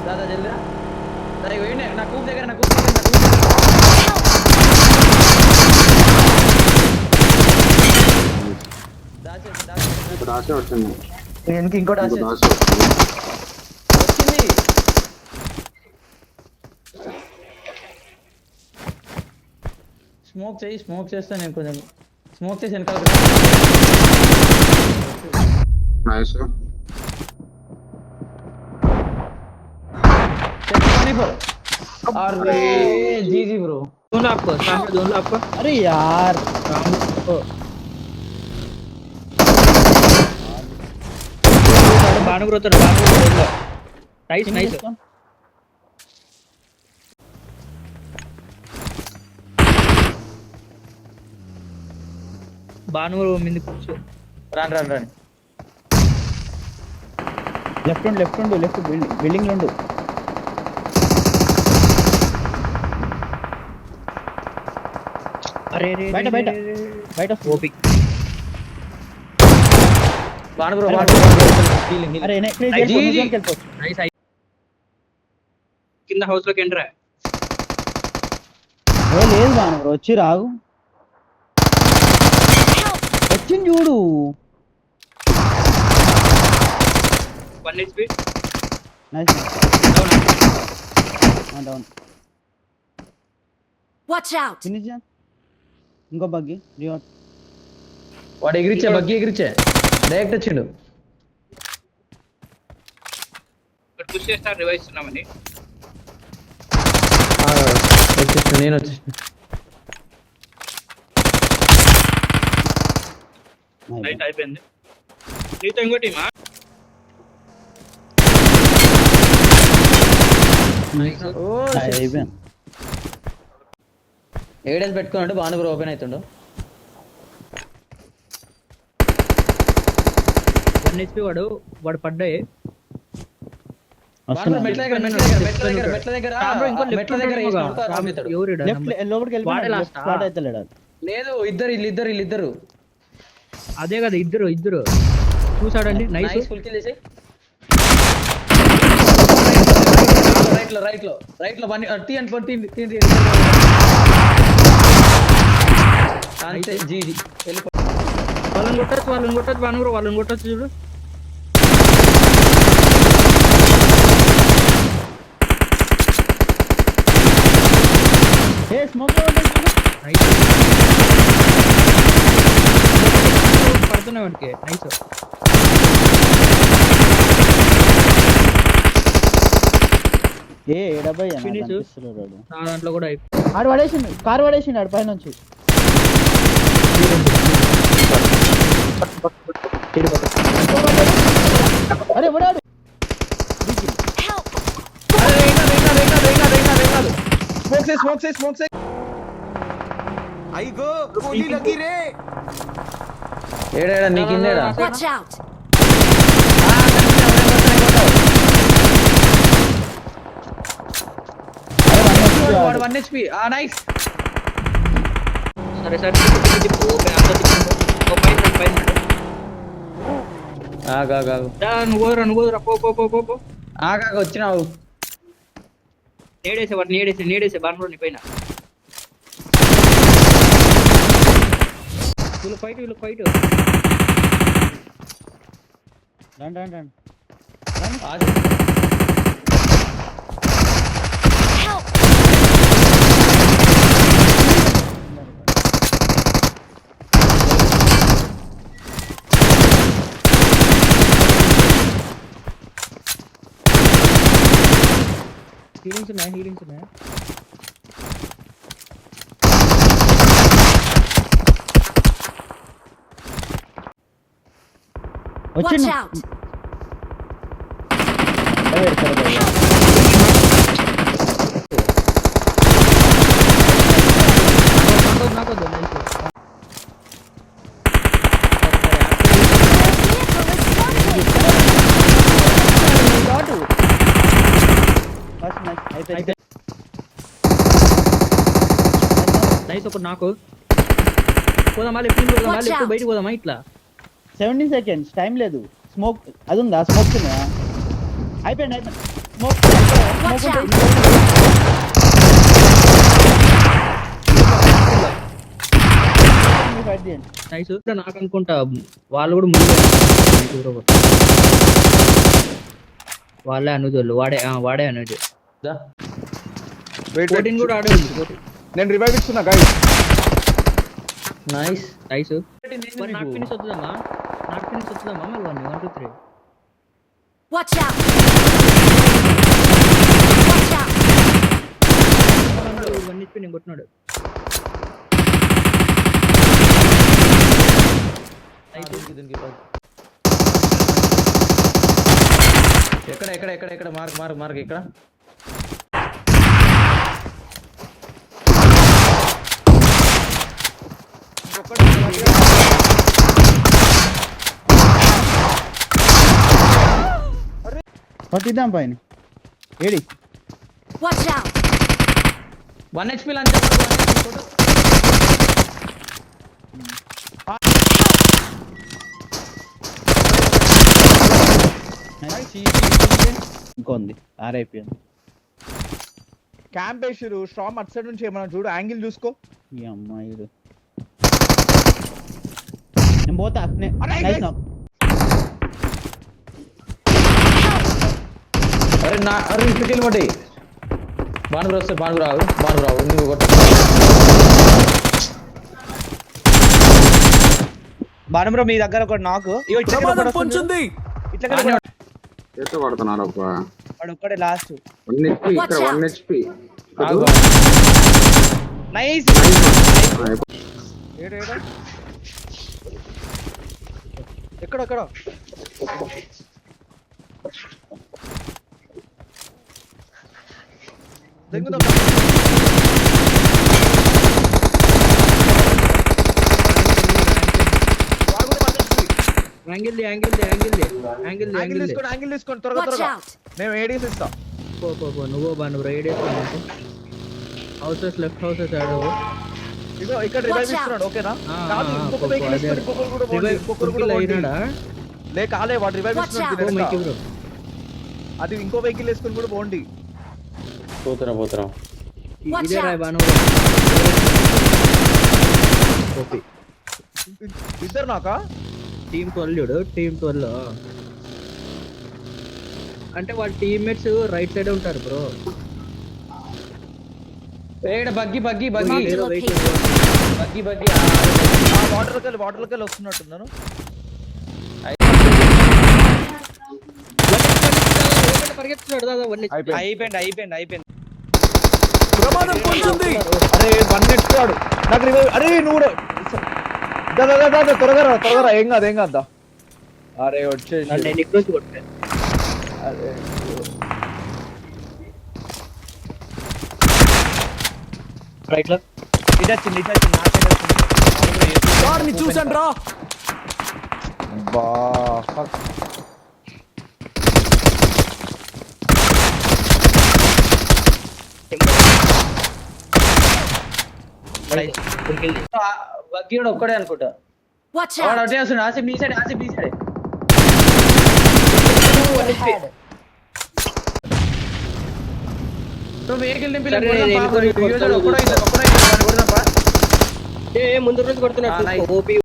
దాదా జల్దిరా నా కూప్ దగ్గర దాసే వచ్చింది ఇంకోటి దాసే వచ్చింది. స్మోక్ చేస్తా నేను కొంచెం స్మోక్ చేసి వెనకాల నైస్ जी ब्रो दोनों आपको सामने दोनों आपको अरे यार बाणु ब्रो नाइस नाइस बाणु ब्रो मिंदी కూర్చో రాని లెఫ్ట్ బిల్డింగ్ ఉండు अरे रे బయట ఓపి బాణ బ్రో హీలింగ్ అరే నైస్ కింద హౌస్ లోకి ఎంటర్ లేదు బాను బ్రో వచ్చి రాగు వచ్చింది చూడు 1 HP nice down watch out finish ఇంకో బగ్గి రివార్డ్ వాడు ఎగిరిచ్చే డైరెక్ట్ వచ్చిండు. ఇక్కడ పుష్ చేస్తా రివైవ్ ఇస్తున్నామని నేను వచ్చేసిన రైట్ అయిపోయింది. నీతో ఇంకో టీమా అయిపోయింది. ఎవిడెన్స్ పెట్టుకున్నట్టు బాణ బ్రో ఓపెన్ అవుతుండు. 1 HP వాడు పడ్డాయి. మెట్ల దగ్గర లేదు ఇద్దరు అదే కదా ఇద్దరు చూసాడండి. నైస్ ఫుల్ కిల్ చేసి రైట్ లో అంతే జీ వాళ్ళని కొట్టచ్చు వాళ్ళని కొట్టచ్చు చూడు. ఏ స్మోక్ పడుతున్నాయి వాడికి. నైస్ ఏ డబ్బై ఫినిష్ నా దాంట్లో కూడా ఆడు పడేసిండు కారు పడేసిండు ఆడు పైన నుంచి. అరే పడాడు స్మోక్ సే అయ్యో గోలీ లగి రే ఏడా నీకిందేడా వాచ్ అవుట్ వాడు 1 HP నైస్. సరే పైన నువ్వు పో వచ్చినావు. నేడేసే బాణంలో నీ పైన వీళ్ళు ఫైట్ రండి హీలింగ్స్ ఉన్నాయి. వాచ్ అవుట్ నాకొద్దు. నైస్ ఒక నాకు పోదామా బయటకు పోదామా ఇట్లా 17 seconds టైం లేదు. స్మోక్ అది ఉందా? స్మోక్ అయిపోయింది స్మోక్ Watch out! ఫైట్ చేయండి. నైస్ నాకు అనుకుంటా వాళ్ళు కూడా ముందు వాళ్ళే అనుజోళ్ళు వాడే అనుజ్ దా. వెయిట్ 14 కూడా ఆడే ఉంది 14. నేను రివైవ్ ఇస్తున్నా గైస్. నైస్ నైస్ నీకు. నాకు ఫినిష్ వస్తుందమ్మా మళ్ళీ 1 2 3 Watch out! Watch out! 1 HP నేను కొట్టినాడు ఎక్కడ మార్క్ ఇక్కడ పట్టిద్దాం పైన AD Watch out! 1 HP lunch ఇంకో ఉంది ఆర్ఐపి అని క్యాంప్ వేసిరు స్ట్రామ్ అట్ సైడ్ నుంచి ఏమన్నా చూడు యాంగిల్ చూసుకో. ఈ అమ్మాయిడు నేను పోతా అరే, నైస్ guys. నాక్. అరే ఇక్కడికి వెళ్ళి బాణుగురు వస్తే బాణుగురావు నువ్వు కొట్ట బాణంలో మీ దగ్గర ఒక నాకు ఇట్లా చేత పడుతున్నారు వాడు ఒక్కడే లాస్ట్. 1 HP ఇక్కడ 1 HP నైస్. ఎక్కడ దెంగుదా యాంగిల్ తీసుకోండి త్వరగా Watch త్వరగా. out! నేను ఏడీస్ ఇస్తా. పో నువ్వు బాను రేడియస్ హౌసెస్ లెఫ్ట్ హౌసెస్ ఆడవు ఇగో ఇక్కడ రివైవ్ Watch out. ఇస్తున్నాడు ఓకేనా. ఆ, కాదు ఆ, ఇంకొక పో, వెహికల్ అదే. తీసుకొని ఇంకొకరు కూడా పోండి, ఇంకొకరు కూడా పోండి. అయినాడా లే కాలే వాడు రివైవ్ Watch ఇస్తున్నాడు out. దీని మైకి వెనక. బ్రో అది ఇంకో వెహికల్ వేసుకొని కూడా పోండి. పోతురా Watch ఇదే రాయ్ out. బాను ఓపి ఇద్దరు నాకా టీమ్ 12 టీమ్ 12 అంటే వాళ్ళ టీమ్మేట్స్ రైట్ సైడ్ ఉంటారు బ్రో ఏడ buggy Marked a location. Buggy ఆ వాటర్లోకి వెళ్ళి వస్తున్నట్టున్నాను. పరిగెత్తున్నాడు దాదా అయిపోయింది. అరే 1 HP వాడు నాకు రివైవ్. అరే నువ్వు కూడా. త్వరగా రా ఏం కాదు. అరే వచ్చేసి నేను ఇక్కడ నుంచి కొట్టాను అరే రైట్ లో ఇటు వచ్చింది నా సైడ్ వచ్చింది. చూసాను రా బా బగ్గి కూడా ఒక్కడే అనుకుంటా Watch వాడు out! అటే వస్తున్నాడు ఆసిఫ్ నీ సైడ్ నువ్వు వెహికల్ నింపి సరే, నేను ఒక్కడో కొడతాను. కొడదాం ముందు రోజు కొడుతున్నాడు nice. ఓపీ